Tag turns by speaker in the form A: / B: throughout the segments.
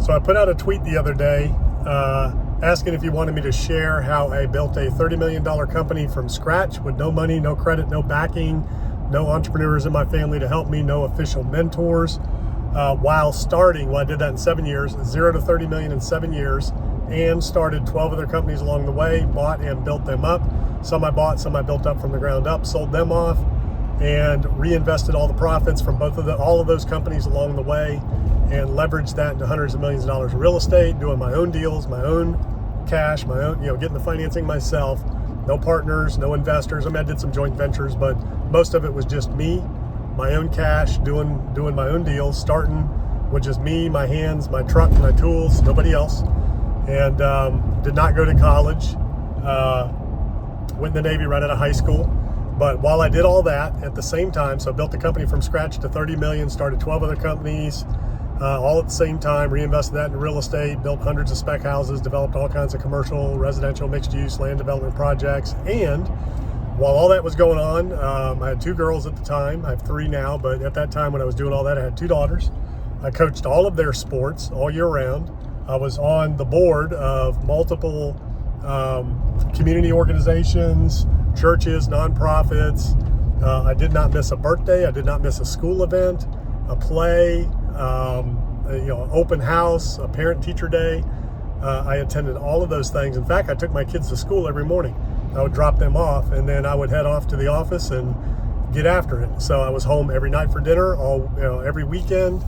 A: So I put out a tweet the other day asking if you wanted me to share how I built a $30 million company from scratch with no money, no credit, no backing, no entrepreneurs in my family to help me, no official mentors. While I did that in 7 years, 0 to 30 million in 7 years, and started 12 other companies along the way, bought and built them up. Some I bought, some I built up from the ground up, sold them off, and reinvested all the profits from all of those companies along the way, and leveraged that into hundreds of millions of dollars of real estate, doing my own deals, my own cash, my own, getting the financing myself, no partners, no investors. I did some joint ventures, but most of it was just me, my own cash, doing my own deals, starting with just me, my hands, my truck, my tools, nobody else. And did not go to college, went in the Navy right out of high school. But while I did all that at the same time, so I built the company from scratch to 30 million, started 12 other companies, all at the same time, reinvested that in real estate, built hundreds of spec houses, developed all kinds of commercial, residential, mixed use, land development projects. And while all that was going on, I had 2 girls at the time. I have 3 now, but at that time when I was doing all that, I had 2 daughters. I coached all of their sports all year round. I was on the board of multiple community organizations, churches, nonprofits. I did not miss a birthday. I did not miss a school event, a play, open house, a parent-teacher day. I attended all of those things. In fact, I took my kids to school every morning. I would drop them off, and then I would head off to the office and get after it. So I was home every night for dinner, every weekend.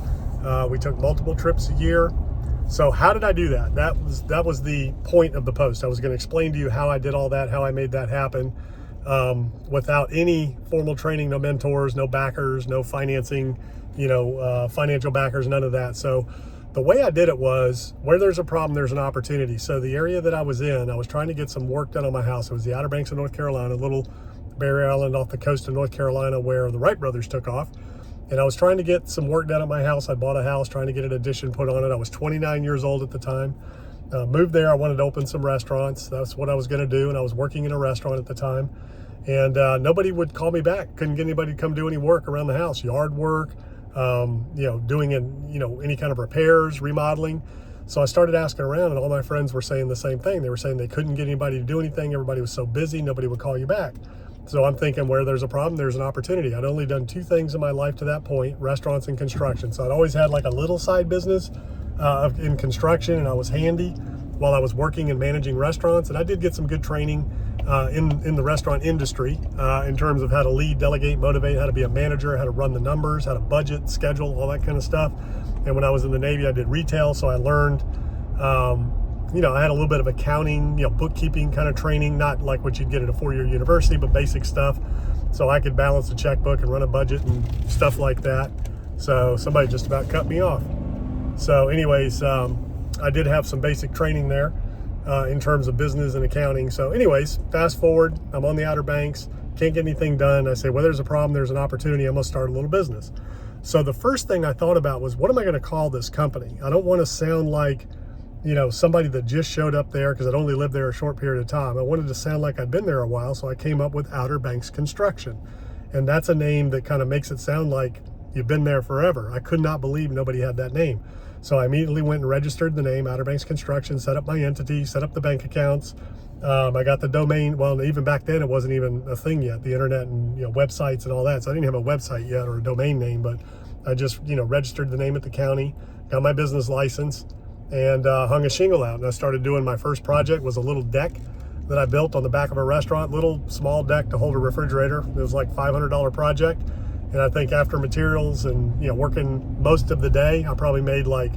A: We took multiple trips a year. So how did I do that? That was the point of the post. I was going to explain to you how I did all that, how I made that happen, without any formal training, no mentors, no backers, no financing, financial backers, none of that. So the way I did it was, where there's a problem, there's an opportunity. So the area that I was in, I was trying to get some work done on my house. It was the Outer Banks of North Carolina, a little barrier island off the coast of North Carolina where the Wright brothers took off. And I was trying to get some work done at my house. I bought a house, trying to get an addition put on it. I was 29 years old at the time. Moved there. I wanted to open some restaurants. That's what I was going to do. And I was working in a restaurant at the time. And nobody would call me back. Couldn't get anybody to come do any work around the house, yard work, doing any kind of repairs, remodeling. So I started asking around, and all my friends were saying the same thing. They were saying they couldn't get anybody to do anything. Everybody was so busy, nobody would call you back. So I'm thinking, where there's a problem, there's an opportunity. I'd only done 2 things in my life to that point, restaurants and construction. So I'd always had like a little side business in construction, and I was handy while I was working and managing restaurants. And I did get some good training in the restaurant industry in terms of how to lead, delegate, motivate, how to be a manager, how to run the numbers, how to budget, schedule, all that kind of stuff. And when I was in the Navy, I did retail, so I learned I had a little bit of accounting, bookkeeping kind of training, not like what you'd get at a 4-year university, but basic stuff. So I could balance a checkbook and run a budget and stuff like that. So somebody just about cut me off. So anyways, I did have some basic training there in terms of business and accounting. So anyways, fast forward, I'm on the Outer Banks, can't get anything done. I say, well, there's a problem, there's an opportunity, I'm gonna start a little business. So the first thing I thought about was, what am I gonna call this company? I don't wanna sound like somebody that just showed up there, because I'd only lived there a short period of time. I wanted to sound like I'd been there a while, so I came up with Outer Banks Construction. And that's a name that kind of makes it sound like you've been there forever. I could not believe nobody had that name. So I immediately went and registered the name, Outer Banks Construction, set up my entity, set up the bank accounts. I got the domain. Well, even back then, it wasn't even a thing yet, the internet and websites and all that. So I didn't have a website yet or a domain name, but I just registered the name at the county, got my business license, and hung a shingle out. And I started doing my first project. Was a little deck that I built on the back of a restaurant, little small deck to hold a refrigerator. It was like $500 project. And I think after materials and working most of the day, I probably made like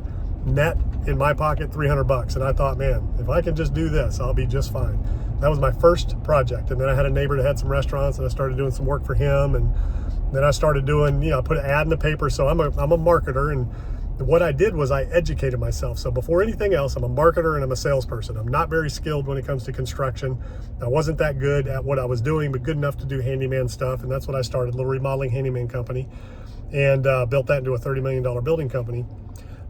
A: net in my pocket $300. And I thought, man, if I can just do this, I'll be just fine. That was my first project. And then I had a neighbor that had some restaurants, and I started doing some work for him. And then I started doing, I put an ad in the paper. So I'm a marketer, and what I did was I educated myself. So before anything else, I'm a marketer and I'm a salesperson. I'm not very skilled when it comes to construction. I wasn't that good at what I was doing, but good enough to do handyman stuff. And that's what I started, a little remodeling handyman company, and built that into a $30 million building company.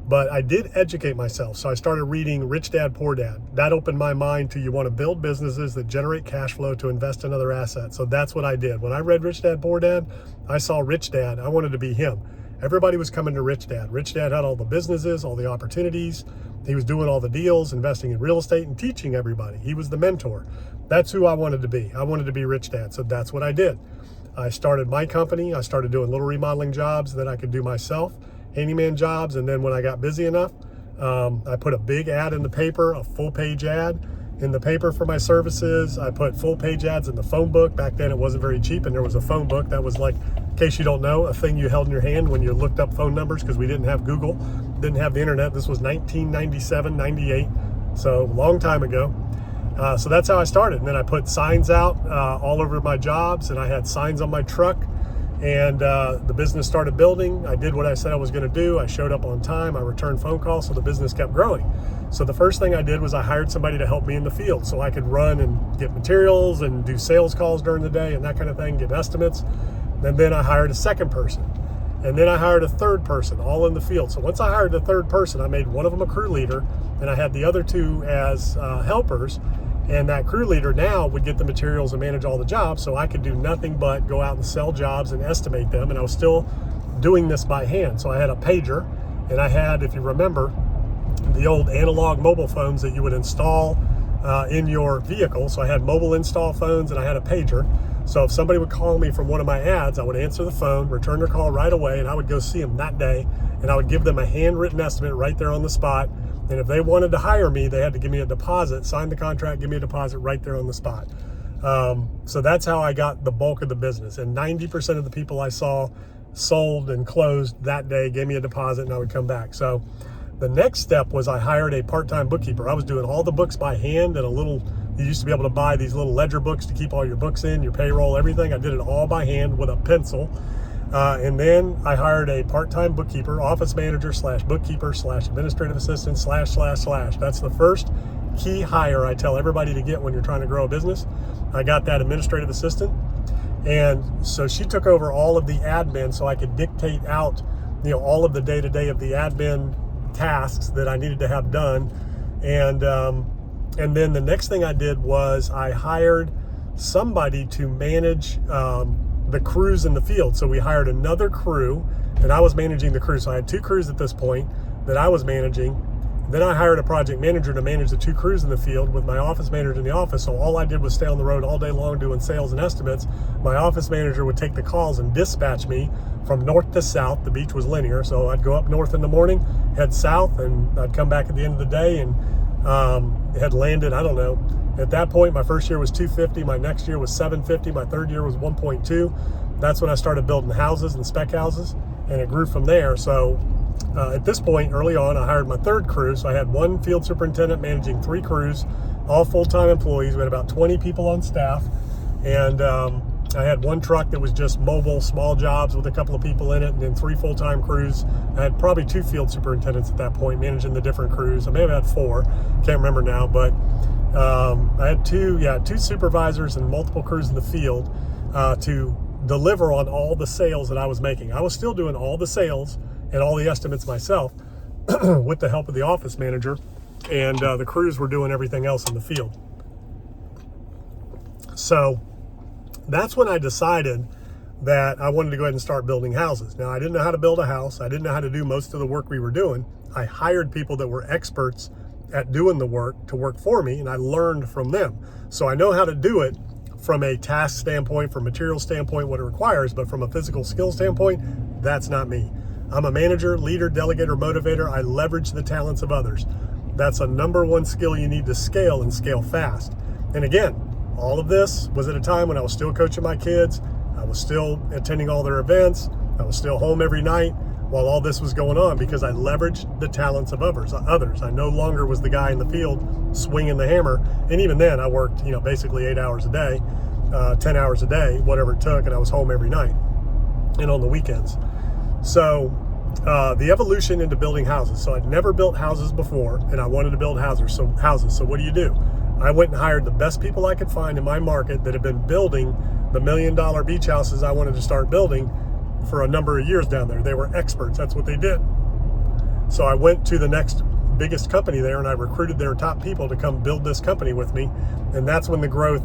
A: But I did educate myself. So I started reading Rich Dad, Poor Dad. That opened my mind to, you want to build businesses that generate cash flow to invest in other assets. So that's what I did. When I read Rich Dad, Poor Dad, I saw Rich Dad. I wanted to be him. Everybody was coming to Rich Dad. Rich Dad had all the businesses, all the opportunities. He was doing all the deals, investing in real estate and teaching everybody. He was the mentor. That's who I wanted to be. I wanted to be Rich Dad. So that's what I did. I started my company. I started doing little remodeling jobs that I could do myself, handyman jobs. And then when I got busy enough, I put a big ad in the paper, a full page ad in the paper for my services. I put full page ads in the phone book. Back then it wasn't very cheap, and there was a phone book that was like, in case you don't know, a thing you held in your hand when you looked up phone numbers, because we didn't have Google, didn't have the internet. This was 1997, 98, so a long time ago. So that's how I started. And then I put signs out all over my jobs, and I had signs on my truck, and the business started building. I did what I said I was going to do. I showed up on time. I returned phone calls, so the business kept growing. So the first thing I did was I hired somebody to help me in the field so I could run and get materials and do sales calls during the day and that kind of thing, get estimates. And then I hired a second person. And then I hired a third person, all in the field. So once I hired the third person, I made one of them a crew leader, and I had the other two as helpers. And that crew leader now would get the materials and manage all the jobs, so I could do nothing but go out and sell jobs and estimate them. And I was still doing this by hand. So I had a pager, and I had, if you remember, the old analog mobile phones that you would install in your vehicle. So I had mobile install phones, and I had a pager. So if somebody would call me from one of my ads, I would answer the phone, return their call right away, and I would go see them that day, and I would give them a handwritten estimate right there on the spot. And if they wanted to hire me, they had to give me a deposit, sign the contract, give me a deposit right there on the spot. So that's how I got the bulk of the business. And 90% of the people I saw sold and closed that day, gave me a deposit, and I would come back. So the next step was I hired a part-time bookkeeper. I was doing all the books by hand and you used to be able to buy these little ledger books to keep all your books in, your payroll, everything. I did it all by hand with a pencil. And then I hired a part-time bookkeeper, office manager / bookkeeper / administrative assistant / That's the first key hire I tell everybody to get when you're trying to grow a business. I got that administrative assistant. And so she took over all of the admin so I could dictate out, all of the day-to-day of the admin tasks that I needed to have done. And then the next thing I did was I hired somebody to manage the crews in the field. So we hired another crew, and I was managing the crew. So I had two crews at this point that I was managing. Then I hired a project manager to manage the two crews in the field with my office manager in the office. So all I did was stay on the road all day long doing sales and estimates. My office manager would take the calls and dispatch me from north to south. The beach was linear, so I'd go up north in the morning, head south, and I'd come back at the end of the day and had landed, I don't know. At that point, my first year was 250, my next year was 750, my third year was 1.2. That's when I started building houses and spec houses, and it grew from there. So at this point, early on, I hired my third crew. So I had one field superintendent managing 3 crews, all full-time employees. We had about 20 people on staff, and I had one truck that was just mobile, small jobs with a couple of people in it, and then 3 full-time crews. I had probably 2 field superintendents at that point managing the different crews. I may have had 4, can't remember now, but I had 2 supervisors and multiple crews in the field to deliver on all the sales that I was making. I was still doing all the sales and all the estimates myself with the help of the office manager, and the crews were doing everything else in the field. So that's when I decided that I wanted to go ahead and start building houses. Now, I didn't know how to build a house. I didn't know how to do most of the work we were doing. I hired people that were experts at doing the work to work for me, and I learned from them. So I know how to do it from a task standpoint, from material standpoint, what it requires, but from a physical skill standpoint, that's not me. I'm a manager, leader, delegator, motivator. I leverage the talents of others. That's a number one skill you need to scale, and scale fast. And again, all of this was at a time when I was still coaching my kids. I was still attending all their events. I was still home every night while all this was going on, because I leveraged the talents of others. I no longer was the guy in the field swinging the hammer. And even then I worked, basically 8 hours a day, 10 hours a day, whatever it took. And I was home every night and on the weekends. So the evolution into building houses. So I'd never built houses before, and I wanted to build houses. So what do? I went and hired the best people I could find in my market that had been building the $1 million beach houses I wanted to start building for a number of years down there. They were experts. That's what they did. So I went to the next biggest company there, and I recruited their top people to come build this company with me. And that's when the growth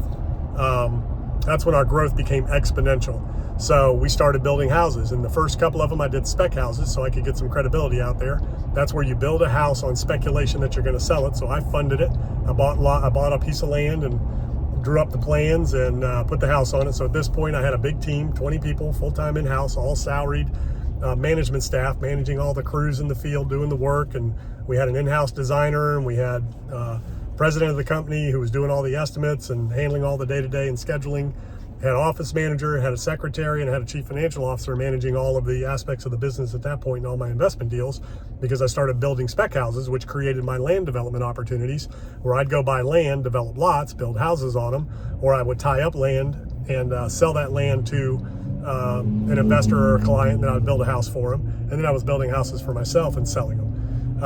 A: that's when our growth became exponential. So we started building houses, and the first couple of them I did spec houses so I could get some credibility out there. That's where you build a house on speculation that you're going to sell it. So I funded it. I bought a piece of land and drew up the plans and put the house on it. So at this point I had a big team, 20 people, full-time in-house, all salaried, management staff, managing all the crews in the field, doing the work. And we had an in-house designer, and we had president of the company who was doing all the estimates and handling all the day-to-day and scheduling. Had an office manager, had a secretary, and had a chief financial officer managing all of the aspects of the business at that point and all my investment deals, because I started building spec houses, which created my land development opportunities, where I'd go buy land, develop lots, build houses on them, or I would tie up land and sell that land to an investor or a client, and then I'd build a house for them. And then I was building houses for myself and selling them.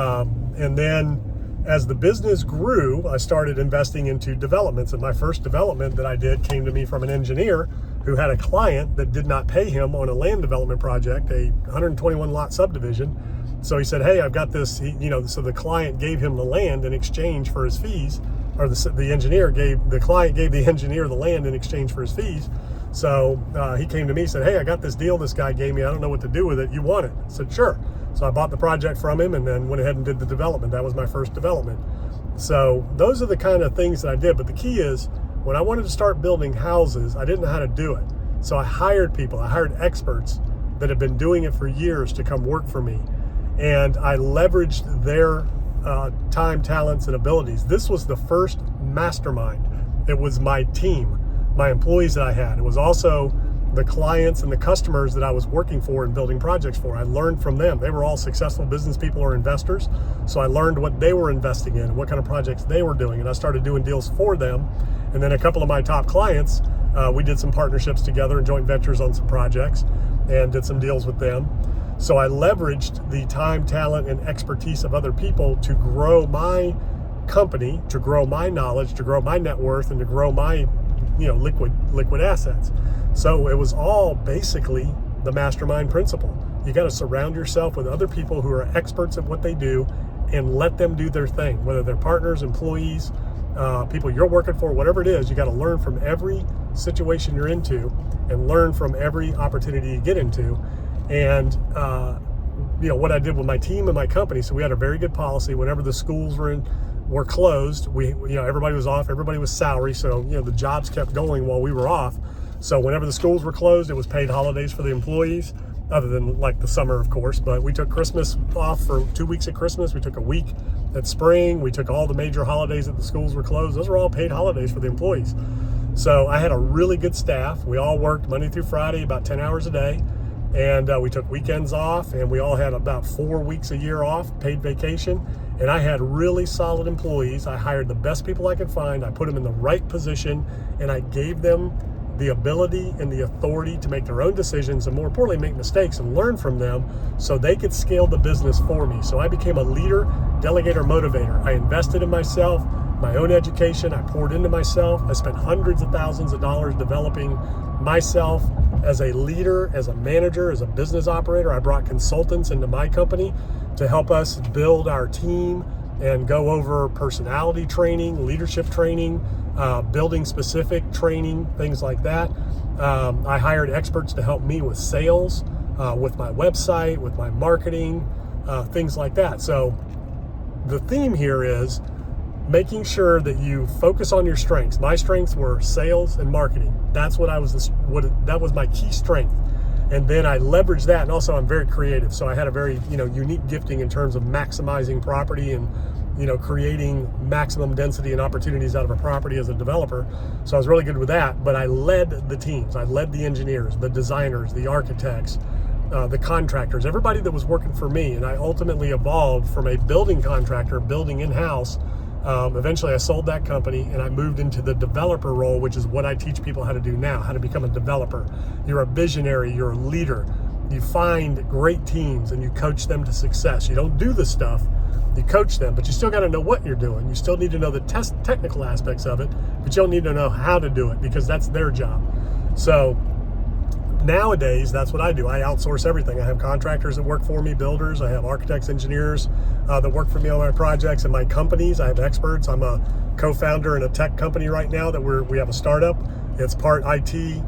A: And then as the business grew, I started investing into developments. And my first development that I did came to me from an engineer who had a client that did not pay him on a land development project, a 121 lot subdivision. So he said, hey, I've got this, so the client gave him the land in exchange for his fees, or the client gave the engineer the land in exchange for his fees. So he came to me and said, hey, I got this deal this guy gave me. I don't know what to do with it. You want it? I said, sure. So I bought the project from him and then went ahead and did the development. That was my first development. So those are the kind of things that I did. But the key is, when I wanted to start building houses, I didn't know how to do it. So I hired people. I hired experts that had been doing it for years to come work for me. And I leveraged their time, talents, and abilities. This was the first mastermind. It was my team, my employees that I had. It was also the clients and the customers that I was working for and building projects for. I learned from them. They were all successful business people or investors. So I learned what they were investing in and what kind of projects they were doing. And I started doing deals for them. And then a couple of my top clients, we did some partnerships together and joint ventures on some projects and did some deals with them. So I leveraged the time, talent, and expertise of other people to grow my company, to grow my knowledge, to grow my net worth, and to grow my liquid assets. So it was all basically the mastermind principle. You got to surround yourself with other people who are experts at what they do and let them do their thing, whether they're partners, employees, people you're working for, whatever it is. You got to learn from every situation you're into and learn from every opportunity you get into. And what I did with my team and my company, so we had a very good policy. Whenever the schools were closed, everybody was off, everybody was salary, so the jobs kept going while we were off. So whenever the schools were closed, it was paid holidays for the employees, other than like the summer, of course. But we took Christmas off for 2 weeks at Christmas. We took a week at spring. We took all the major holidays that the schools were closed. Those were all paid holidays for the employees. So I had a really good staff. We all worked Monday through Friday, about 10 hours a day. And we took weekends off, and we all had about 4 weeks a year off, paid vacation. And I had really solid employees. I hired the best people I could find. I put them in the right position, and I gave them the ability and the authority to make their own decisions, and more importantly, make mistakes and learn from them so they could scale the business for me. So I became a leader, delegator, motivator. I invested in myself, my own education. I poured into myself. I spent hundreds of thousands of dollars developing myself as a leader, as a manager, as a business operator. I brought consultants into my company to help us build our team and go over personality training, leadership training, building specific training, things like that. I hired experts to help me with sales, with my website, with my marketing, things like that. So the theme here is making sure that you focus on your strengths. My strengths were sales and marketing. That's that was my key strength. And then I leveraged that, and also I'm very creative. So I had a very, unique gifting in terms of maximizing property and, creating maximum density and opportunities out of a property as a developer. So I was really good with that, but I led the teams. I led the engineers, the designers, the architects, the contractors, everybody that was working for me. And I ultimately evolved from a building contractor, building in-house. Eventually I sold that company and I moved into the developer role, which is what I teach people how to do now, how to become a developer. You're a visionary, you're a leader. You find great teams and you coach them to success. You don't do the stuff, you coach them, but you still got to know what you're doing. You still need to know the technical aspects of it, but you don't need to know how to do it because that's their job. So nowadays, that's what I do. I outsource everything. I have contractors that work for me, builders. I have architects, engineers that work for me on my projects and my companies. I have experts. I'm a co-founder in a tech company right now that we have a startup It's part IT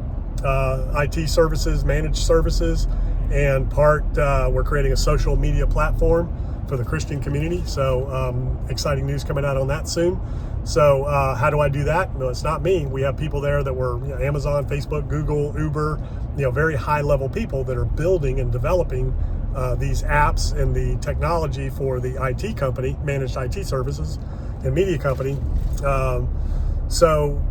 A: services, managed services, and part we're creating a social media platform for the Christian community. So exciting news coming out on that soon. So how do I do that? No, it's not me. We have people there that were Amazon, Facebook, Google, Uber, very high level people that are building and developing these apps and the technology for the IT company, managed IT services and media company. So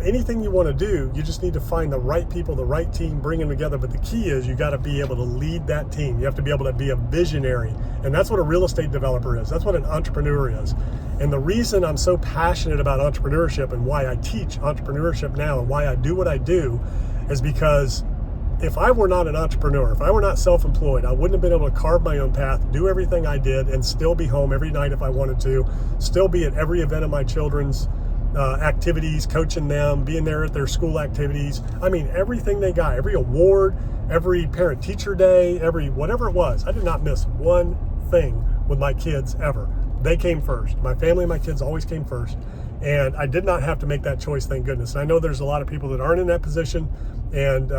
A: anything you want to do, you just need to find the right people, the right team, bring them together. But the key is you got to be able to lead that team. You have to be able to be a visionary. And that's what a real estate developer is. That's what an entrepreneur is. And the reason I'm so passionate about entrepreneurship and why I teach entrepreneurship now and why I do what I do is because if I were not an entrepreneur, if I were not self-employed, I wouldn't have been able to carve my own path, do everything I did, and still be home every night if I wanted to, still be at every event of my children's activities, coaching them, being there at their school activities. I mean, everything they got, every award, every parent-teacher day, every whatever it was. I did not miss one thing with my kids ever. They came first. My family and my kids always came first. And I did not have to make that choice, thank goodness. And I know there's a lot of people that aren't in that position. And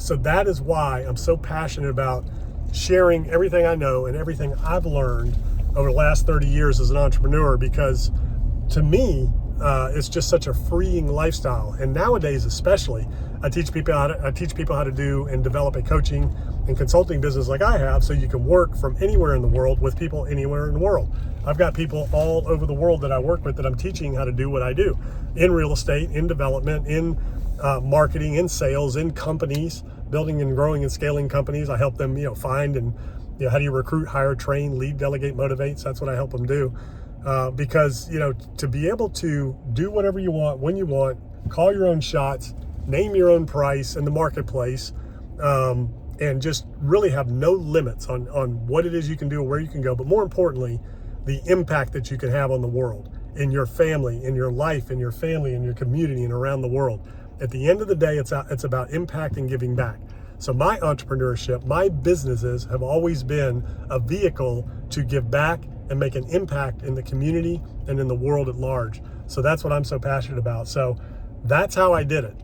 A: so that is why I'm so passionate about sharing everything I know and everything I've learned over the last 30 years as an entrepreneur, because to me, it's just such a freeing lifestyle. And nowadays, especially, I teach people how to do and develop a coaching and consulting business like I have, so you can work from anywhere in the world with people anywhere in the world. I've got people all over the world that I work with that I'm teaching how to do what I do in real estate, in development, in marketing, in sales, in companies, building and growing and scaling companies. I help them, find and how do you recruit, hire, train, lead, delegate, motivate. So that's what I help them do. Because, to be able to do whatever you want, when you want, call your own shots, name your own price in the marketplace, and just really have no limits on what it is you can do or where you can go. But more importantly, the impact that you can have on the world, in your family, in your life, in your family, in your community, and around the world. At the end of the day, it's about impact and giving back. So my entrepreneurship, my businesses have always been a vehicle to give back and make an impact in the community and in the world at large. So that's what I'm so passionate about. So that's how I did it.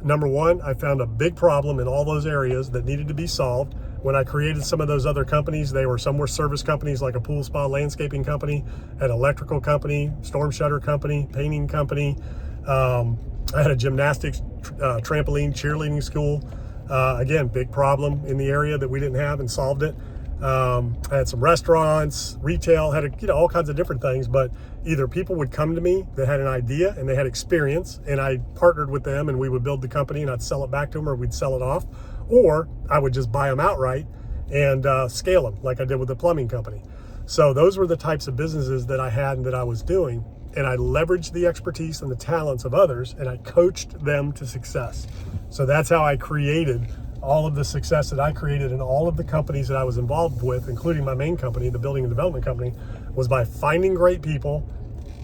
A: Number one, I found a big problem in all those areas that needed to be solved. When I created some of those other companies, some were service companies, like a pool spa landscaping company, an electrical company, storm shutter company, painting company. I had a gymnastics, trampoline, cheerleading school. Again, big problem in the area that we didn't have, and solved it. I had some restaurants, retail, had all kinds of different things, but either people would come to me that had an idea and they had experience, and I partnered with them and we would build the company and I'd sell it back to them, or we'd sell it off, or I would just buy them outright and scale them like I did with the plumbing company. So those were the types of businesses that I had and that I was doing, and I leveraged the expertise and the talents of others, and I coached them to success. So that's how I created all of the success that I created in all of the companies that I was involved with, including my main company, the building and development company, was by finding great people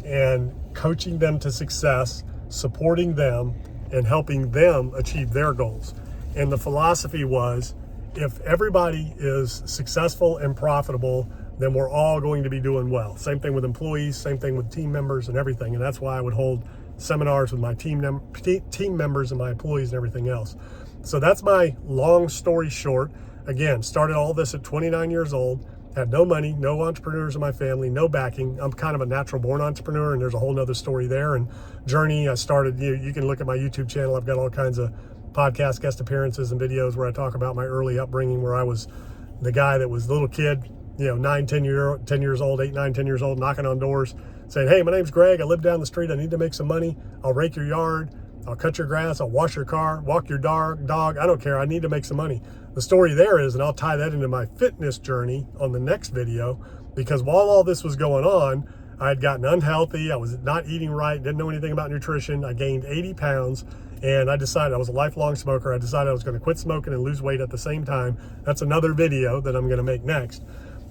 A: and coaching them to success, supporting them, and helping them achieve their goals. And the philosophy was, if everybody is successful and profitable, then we're all going to be doing well. Same thing with employees, same thing with team members and everything. And that's why I would hold seminars with my team members and my employees and everything else. So that's my long story short. Again, started all this at 29 years old, had no money, no entrepreneurs in my family, no backing. I'm kind of a natural born entrepreneur, and there's a whole nother story there and journey. I started, you can look at my YouTube channel. I've got all kinds of podcast guest appearances and videos where I talk about my early upbringing, where I was the guy that was a little kid, 10 years old, 8, 9, 10 years old, knocking on doors saying, hey, my name's Greg. I live down the street. I need to make some money. I'll rake your yard. I'll cut your grass. I'll wash your car, walk your dog. I don't care. I need to make some money. The story there is, and I'll tie that into my fitness journey on the next video, because while all this was going on, I had gotten unhealthy. I was not eating right, didn't know anything about nutrition. I gained 80 pounds, and I decided, I was a lifelong smoker. I decided I was going to quit smoking and lose weight at the same time. That's another video that I'm going to make next.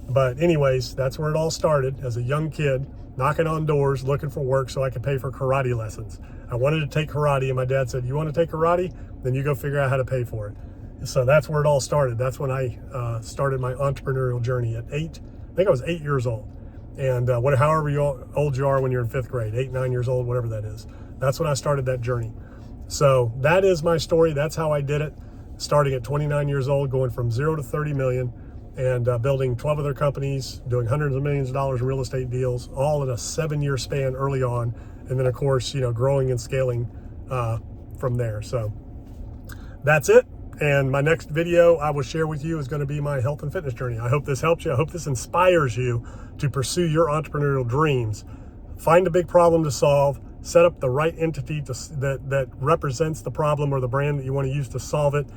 A: But anyways, that's where it all started, as a young kid, knocking on doors, looking for work so I could pay for karate lessons. I wanted to take karate, and my dad said, you want to take karate? Then you go figure out how to pay for it. So that's where it all started. That's when I started my entrepreneurial journey at 8. I think I was 8 years old. And however old you are when you're in 5th grade, 8, 9 years old, whatever that is. That's when I started that journey. So that is my story. That's how I did it, starting at 29 years old, going from 0 to 30 million, and building 12 other companies, doing hundreds of millions of dollars in real estate deals, all in a 7-year span early on. And then of course, growing and scaling from there. So that's it. And my next video I will share with you is going to be my health and fitness journey. I hope this helps you. I hope this inspires you to pursue your entrepreneurial dreams. Find a big problem to solve, set up the right entity that represents the problem or the brand that you want to use to solve it,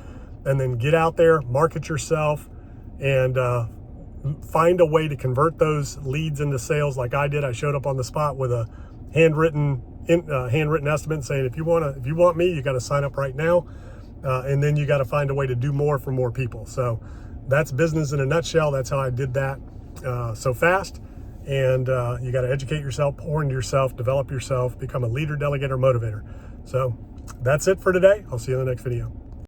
A: and then get out there, market yourself, and find a way to convert those leads into sales like I did. I showed up on the spot with a handwritten estimate saying, if you want me, you got to sign up right now. And then you got to find a way to do more for more people. So that's business in a nutshell. That's how I did that so fast. And you got to educate yourself, pour into yourself, develop yourself, become a leader, delegator, motivator. So that's it for today. I'll see you in the next video.